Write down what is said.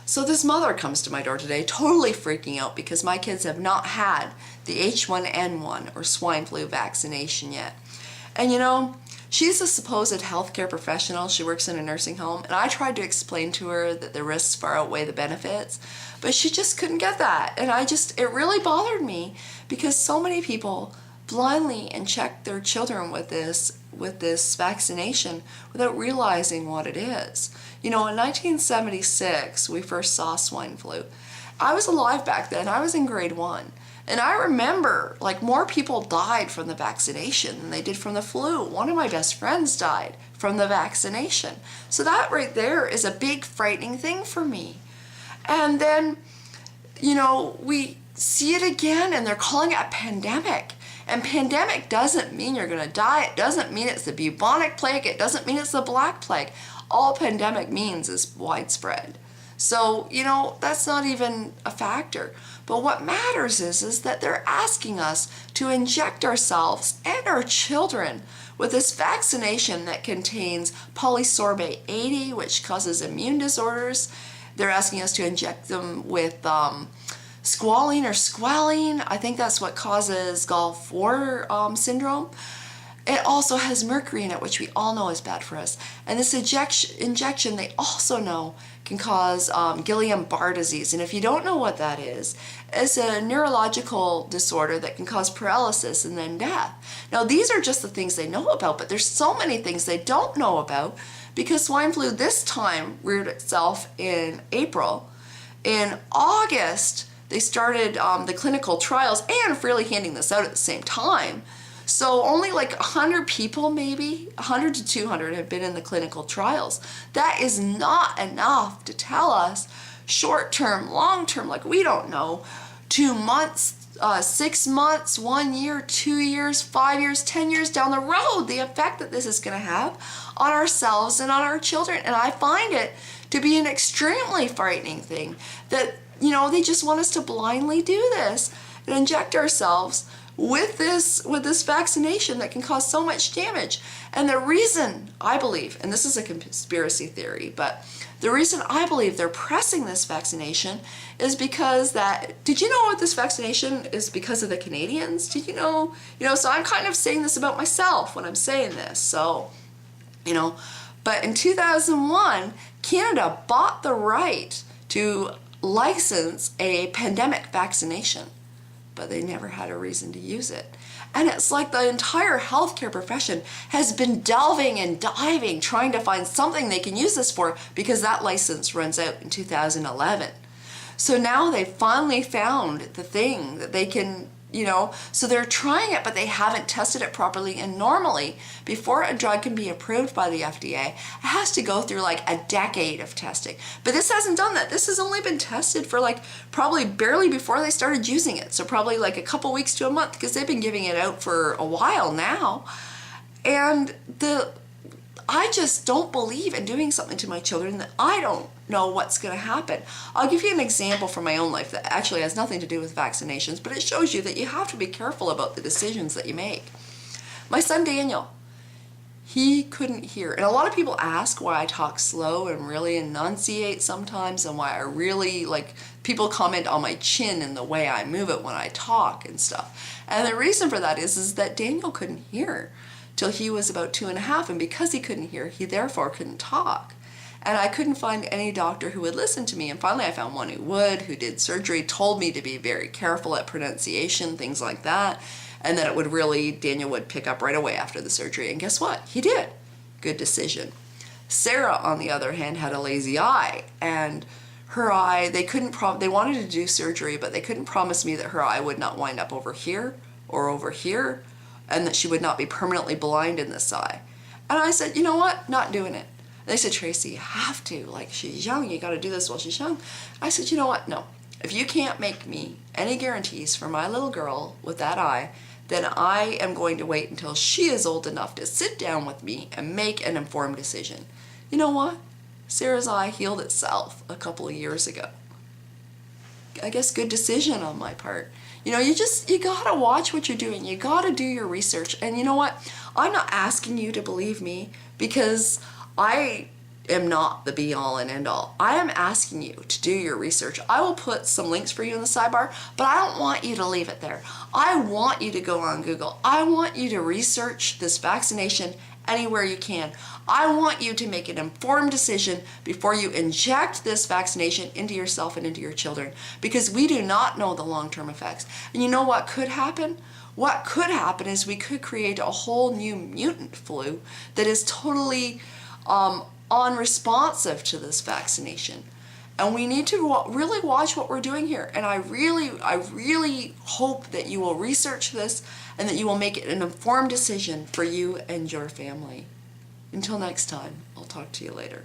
So this mother comes to my door today totally freaking out because my kids have not had the H1N1 or swine flu vaccination yet. And you know, she's a supposed healthcare professional. She works in a nursing home, and I tried to explain to her that the risks far outweigh the benefits, but she just couldn't get that. And it really bothered me because so many people blindly inject their children with this vaccination without realizing what it is. You know, in 1976, we first saw swine flu. I was alive back then. I was in grade 1. And I remember, like, more people died from the vaccination than they did from the flu. One of my best friends died from the vaccination. So that right there is a big frightening thing for me. And then, you know, we see it again and they're calling it a pandemic. And pandemic doesn't mean you're going to die. It doesn't mean it's the bubonic plague. It doesn't mean it's the black plague. All pandemic means is widespread. So, you know, that's not even a factor. But what matters is that they're asking us to inject ourselves and our children with this vaccination that contains polysorbate 80, which causes immune disorders. They're asking us to inject them with squalene or squalene. I think that's what causes Gulf War syndrome. It also has mercury in it, which we all know is bad for us. And this injection, they also know, can cause Guillain-Barré disease. And if you don't know what that is, it's a neurological disorder that can cause paralysis and then death. Now, these are just the things they know about, but there's so many things they don't know about because swine flu this time reared itself in April. In August, they started the clinical trials and freely handing this out at the same time. So only like 100 people, maybe 100 to 200 have been in the clinical trials. That is not enough to tell us short-term, long-term, like we don't know, 2 months, 6 months, 1 year, 2 years, 5 years, 10 years down the road, the effect that this is going to have on ourselves and on our children. And I find it to be an extremely frightening thing that, you know, they just want us to blindly do this and inject ourselves with this vaccination that can cause so much damage. And the reason I believe, and this is a conspiracy theory, but the reason I believe they're pressing this vaccination is because did you know what this vaccination is because of the Canadians? Did you know? You know, so I'm kind of saying this about myself when I'm saying this. So, you know, but in 2001, Canada bought the right to license a pandemic vaccination, but they never had a reason to use it. And it's like the entire healthcare profession has been delving and diving, trying to find something they can use this for because that license runs out in 2011. So now they finally found the thing that they can, you know, so they're trying it, but they haven't tested it properly. And normally, before a drug can be approved by the FDA, it has to go through like a decade of testing. But this hasn't done that. This has only been tested for like probably barely before they started using it. So probably like a couple weeks to a month because they've been giving it out for a while now. And I just don't believe in doing something to my children that I don't know what's going to happen. I'll give you an example from my own life that actually has nothing to do with vaccinations, but it shows you that you have to be careful about the decisions that you make. My son Daniel, he couldn't hear. And a lot of people ask why I talk slow and really enunciate sometimes, and why I really, like, people comment on my chin and the way I move it when I talk and stuff. And the reason for that is that Daniel couldn't hear till he was about 2.5, and because he couldn't hear, he therefore couldn't talk. And I couldn't find any doctor who would listen to me. And finally I found one who would, who did surgery, told me to be very careful at pronunciation, things like that, and that it would really, Daniel would pick up right away after the surgery. And guess what? He did. Good decision. Sarah, on the other hand, had a lazy eye, and her eye, they wanted to do surgery, but they couldn't promise me that her eye would not wind up over here or over here, and that she would not be permanently blind in this eye. And I said, you know what? Not doing it. They said, Tracy, you have to. Like, she's young. You got to do this while she's young. I said, you know what? No. If you can't make me any guarantees for my little girl with that eye, then I am going to wait until she is old enough to sit down with me and make an informed decision. You know what? Sarah's eye healed itself a couple of years ago. I guess good decision on my part. You know, you gotta watch what you're doing. You gotta do your research. And you know what? I'm not asking you to believe me because I am not the be all and end all. I am asking you to do your research. I will put some links for you in the sidebar, but I don't want you to leave it there. I want you to go on Google. I want you to research this vaccination anywhere you can. I want you to make an informed decision before you inject this vaccination into yourself and into your children, because we do not know the long-term effects. And you know what could happen? What could happen is we could create a whole new mutant flu that is totally unresponsive to this vaccination. And we need to really watch what we're doing here. And I really hope that you will research this and that you will make it an informed decision for you and your family. Until next time, I'll talk to you later.